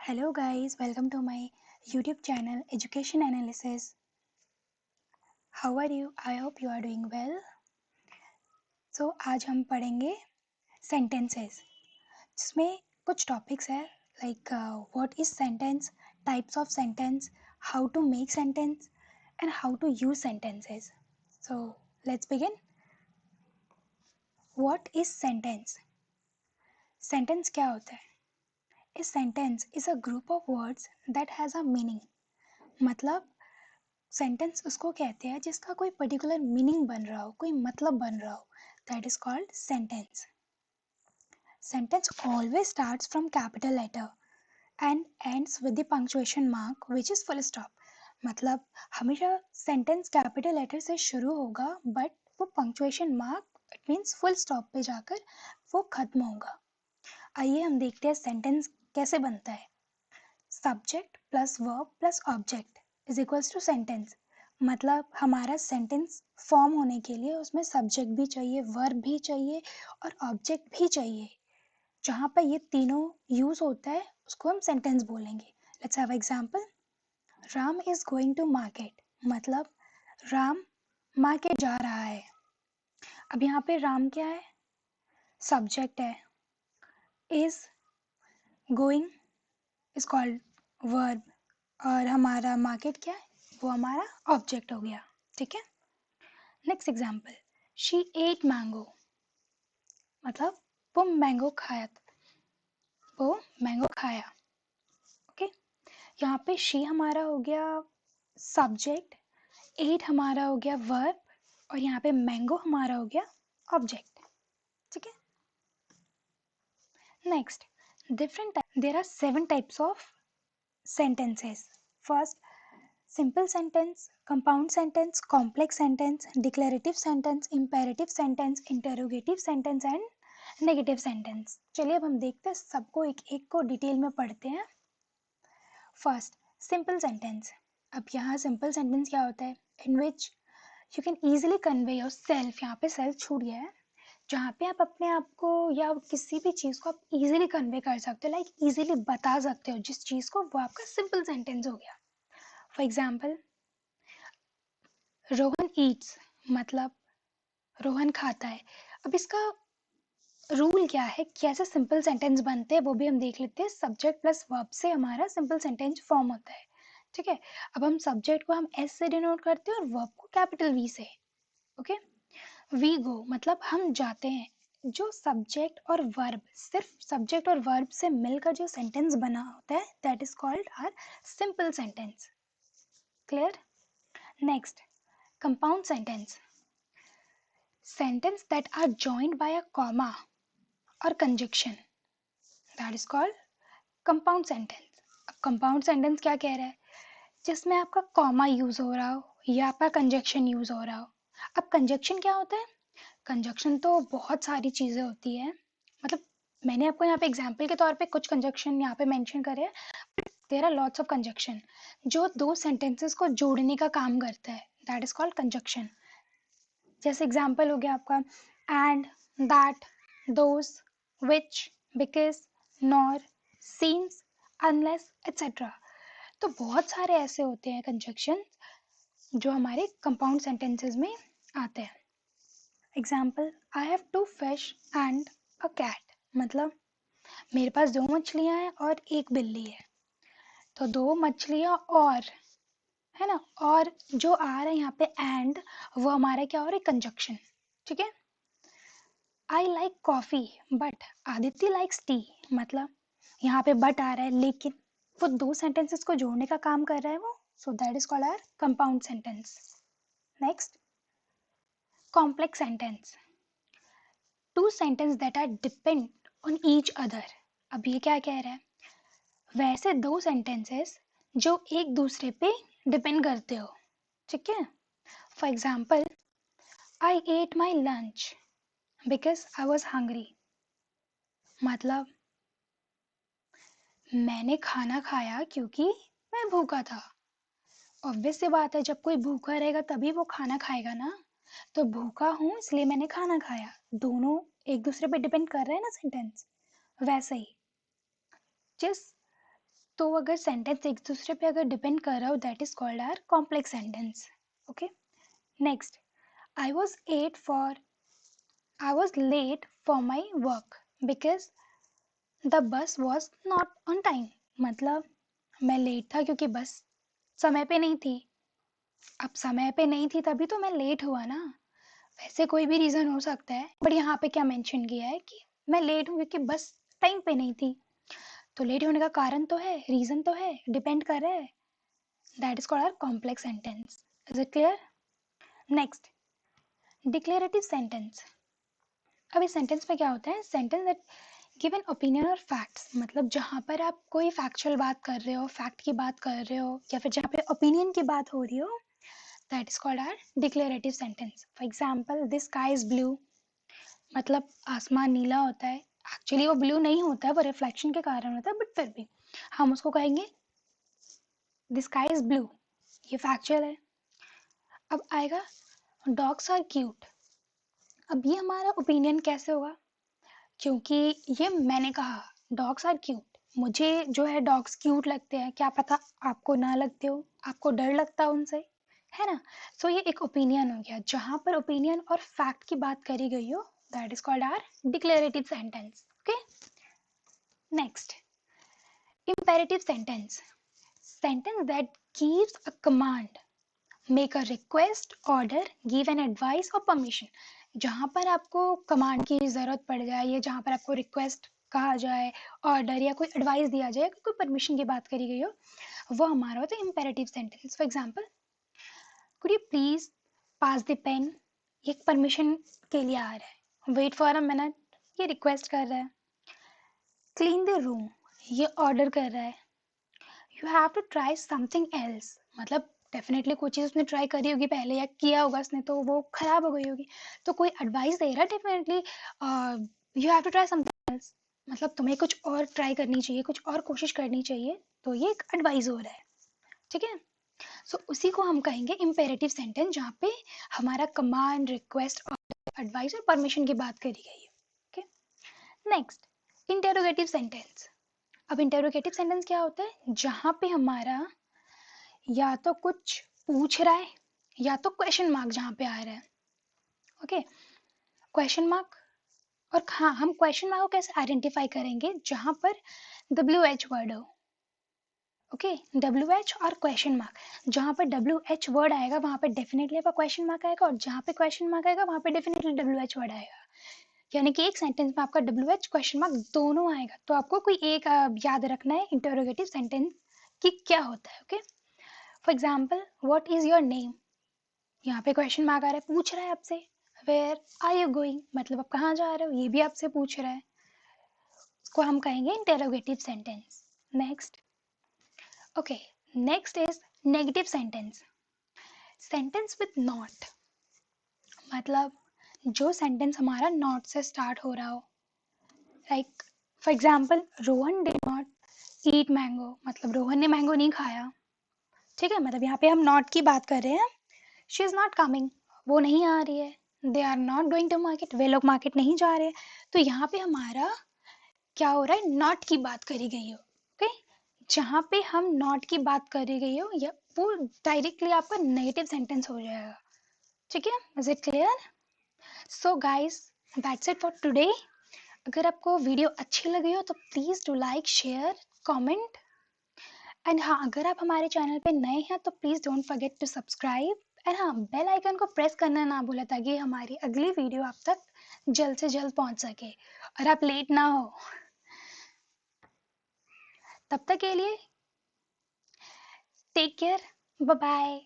Hello guys, welcome to my YouTube channel Education Analysis. How are you? I hope you are doing well. So आज हम पढ़ेंगे sentences जिसमें कुछ topics है like what is sentence, types of sentence, how to make sentence and how to use sentences. So let's begin. What is sentence? Sentence क्या होता है? A sentence is a group of words that has a meaning. मतलब sentence उसको कहते हैं जिसका कोई particular meaning बन रहा हो, कोई मतलब बन रहा हो, that is called sentence. Sentence always starts from capital letter and ends with the punctuation mark which is full stop. मतलब हमेशा सेंटेंस कैपिटल लेटर से शुरू होगा बट वो punctuation mark it means full stop पे जाकर वो खत्म होगा. आइए हम देखते हैं सेंटेंस कैसे बनता है. Subject plus verb plus object is equals to sentence. मतलब हमारा सेंटेंस फॉर्म होने के लिए उसमें सब्जेक्ट भी चाहिए, वर्ब भी चाहिए और ऑब्जेक्ट भी चाहिए. जहाँ पर ये तीनों यूज होता है उसको हम सेंटेंस बोलेंगे. Let's have example. Ram is going to market. मतलब राम मार्केट जा रहा है. अब यहाँ पे राम क्या है? सब्जेक्ट है. Is going is called verb और हमारा मार्केट क्या है? वो हमारा ऑब्जेक्ट हो गया. ठीक है. Next example. She ate mango. मतलब वो मैंगो खाया. ओके. यहाँ पे शी हमारा हो गया सब्जेक्ट, एट हमारा हो गया वर्ब और यहाँ पे मैंगो हमारा हो गया ऑब्जेक्ट. ठीक है. Next, different there are 7 types of sentences. First, simple sentence, compound sentence, complex sentence, declarative sentence, imperative sentence, interrogative sentence and negative sentence. चलिए अब हम देखते हैं सबको एक एक को डिटेल में पढ़ते हैं. First, simple sentence. अब यहाँ सिंपल सेंटेंस क्या होता है? In which you can easily convey yourself. यहाँ पे सेल्फ छूट गया है. जहाँ पे आप अपने आप को या किसी भी चीज़ को आप इजीली कन्वे कर सकते हो, लाइक इजीली बता सकते हो जिस चीज़ को, वो आपका सिंपल सेंटेंस हो गया. For example, Rohan Yeats. मतलब रोहन खाता है. अब इसका रूल क्या है, कैसे सिंपल सेंटेंस बनते हैं वो भी हम देख लेते हैं. सब्जेक्ट प्लस वर्ब से हमारा सिंपल सेंटेंस फॉर्म होता है. ठीक है. अब हम सब्जेक्ट को हम एस से डिनोट करते हैं और वर्ब को कैपिटल वी से. ओके. वी गो मतलब हम जाते हैं. जो सब्जेक्ट और वर्ब, सिर्फ सब्जेक्ट और वर्ब से मिलकर जो सेंटेंस बना होता है that is called our simple sentence. Clear. Next, compound sentence. Sentence that are joined by a comma or conjunction, that is called compound sentence. अब compound sentence क्या कह रहा है? जिसमें आपका कॉमा यूज हो रहा हो या आपका कंजक्शन यूज हो रहा हो. अब कंजक्शन क्या होता है? कंजक्शन तो बहुत सारी चीजें होती है. मतलब मैंने आपको यहाँ पे एग्जाम्पल के तौर पे कुछ कंजक्शन यहाँ पे मेंशन करे हैं. There are lots of conjunction जो दो सेंटेंसेस को जोड़ने का काम करता है. That is called conjunction. जैसे एग्जाम्पल हो गया आपका and, that, those, which, because, nor, since, unless etcetera. तो बहुत सारे ऐसे होते हैं कंजक्शन जो हमारे कंपाउंड सेंटेंसेस में आते हैं. Example, I have 2 fish and a cat. मतलब मेरे पास 2 मछलियां हैं और एक बिल्ली है. तो 2 मछलियां और, है ना, और जो आ रहा है यहाँ पे एंड, वो हमारा क्या हो रहा है? कंजक्शन. ठीक है. I like coffee but Aditya likes T. मतलब यहाँ पे बट आ रहा है लेकिन वो 2 सेंटेंसेस को जोड़ने का काम कर रहा है वो. So that is called our compound sentence. Next, complex sentence. 2 sentence that are depend on each other. अब ये क्या कह रहा है? वैसे 2 सेंटेंसेस जो एक दूसरे पे डिपेंड करते हो. ठीक है. For example, I at my lunch because I was hungry. मतलब मैंने खाना खाया क्योंकि मैं भूखा था. ऑब्वियस सी बात है, जब कोई भूखा रहेगा तभी वो खाना खाएगा ना. तो भूखा हूँ इसलिए मैंने खाना खाया. दोनों एक दूसरे पे डिपेंड कर रहे हैं ना सेंटेंस. वैसे ही जिस तो अगर सेंटेंस एक दूसरे पे अगर डिपेंड कर रहा हो that is called our complex sentence. Okay. Next, I was at for I was late for my work because the bus was not on time. मतलब मैं लेट था क्योंकि बस समय पे नहीं थी. अब समय पे नहीं थी तभी तो मैं लेट हुआ ना. वैसे कोई भी रीज़न हो सकता है बट यहाँ पे क्या मेंशन किया है कि मैं लेट हूँ क्योंकि बस टाइम पे नहीं थी. तो लेट होने का कारण तो है, रीज़न तो है, डिपेंड कर रहा है. That is called our complex sentence. Is it clear? Next, declarative sentence. अब इस सेंटेंस में क्या होता है? Sentence that give an opinion और फैक्ट्स. मतलब जहाँ पर आप कोई फैक्चुअल बात कर रहे हो, फैक्ट की बात कर रहे हो, या फिर जहाँ पे ओपिनियन की बात हो रही हो, that is called our declarative sentence. For example, this sky is blue. मतलब आसमान नीला होता है. एक्चुअली वो ब्लू नहीं होता है, वो रिफ्लेक्शन के कारण होता है, बट फिर भी हम उसको कहेंगे दिस स्काई इज ब्लू. ये फैक्चुअल है. अब आएगा डॉग्स आर क्यूट. अब ये हमारा ओपिनियन कैसे होगा? क्योंकि ये मैंने कहा डॉग्स आर क्यूट. मुझे जो है डॉग्स क्यूट लगते हैं, क्या पता आपको ना लगते हो, आपको डर लगता है उनसे, है ना. सो ये एक ओपिनियन हो गया. जहाँ पर ओपिनियन और फैक्ट की बात करी गई हो that is called our declarative sentence. Okay. Next, imperative sentence. Sentence that gives a command, make a request, order, give an advice or permission. जहाँ पर आपको कमांड की ज़रूरत पड़ जाए या जहाँ पर आपको रिक्वेस्ट कहा जाए, ऑर्डर या कोई एडवाइस दिया जाए, कोई परमिशन की बात करी गई हो, वो हमारा होता है imperative sentence. For example, could you please pass the pen. ये परमिशन के लिए आ रहा है. वेट फॉर अ मिनट, ये रिक्वेस्ट कर रहा है. क्लीन द रूम, ये ऑर्डर कर रहा है. You have to try something else. मतलब डेफिनेटली कोई चीज़ उसने ट्राई करी होगी पहले या किया होगा उसने, तो वो खराब हो गई होगी. तो कोई एडवाइस दे रहा है definitely, you have to try something else. मतलब तुम्हें कुछ और ट्राई करनी चाहिए, कुछ और कोशिश करनी चाहिए. तो ये एक एडवाइस हो रहा है. ठीक है. सो उसी को हम कहेंगे इम्पेरेटिव सेंटेंस, जहाँ पे हमारा कमांड, रिक्वेस्ट, एडवाइस और परमिशन की बात करी गई है. ओके. Next, interrogative sentence. अब इंटेरोगेटिव सेंटेंस क्या होता है? जहाँ पे हमारा या तो कुछ पूछ रहा है या तो क्वेश्चन मार्क जहाँ पे आ रहा है. ओके. Question mark. और हाँ, हम क्वेश्चन मार्क को कैसे आइडेंटिफाई करेंगे? जहाँ पर WH वर्ड हो. ओके. WH और क्वेश्चन मार्क. जहाँ पर WH वर्ड आएगा वहाँ पे डेफिनेटली आपका क्वेश्चन मार्क आएगा, और जहाँ पे क्वेश्चन मार्क आएगा वहाँ पे डेफिनेटली WH वर्ड आएगा. यानी कि एक सेंटेंस में आपका WH क्वेश्चन मार्क दोनों आएगा. तो आपको कोई एक याद रखना है इंटरोगेटिव सेंटेंस कि क्या होता है. Okay. For example, what is your name. यहाँ पे क्वेश्चन मार्क आ रहा है, पूछ रहा है आपसे. वेयर आर यू गोइंग, मतलब आप कहाँ जा रहे हो, ये भी आपसे पूछ रहा है. इसको हम कहेंगे interrogative sentence. Next. Okay. Next is negative sentence. Sentence with not. मतलब जो सेंटेंस हमारा नॉट से स्टार्ट हो रहा हो. Like for example, Rohan did not eat mango. मतलब रोहन ने मैंगो नहीं खाया. ठीक है. मतलब यहाँ पे हम नॉट की बात कर रहे हैं. शी इज नॉट कमिंग, वो नहीं आ रही है. They are not going to market, वे लोग मार्केट नहीं जा रहे. तो यहाँ पे हमारा क्या हो रहा है? नॉट की बात करी गई हो. ओके. जहाँ पे हम नॉट की बात करी गई हो या वो डायरेक्टली आपका नेगेटिव सेंटेंस हो जाएगा. ठीक है. Is it clear? So guys, that's it for today. अगर आपको वीडियो अच्छी लगी हो तो please do like, share, comment. And हाँ, अगर आप हमारे चैनल पे नए हैं तो please don't forget to subscribe. And हाँ, बेल आइकन को प्रेस करना ना भूलें ताकि हमारी अगली वीडियो आप तक जल्द से जल्द पहुंच सके और आप लेट ना हो. तब तक के लिए टेक केयर. Bye bye.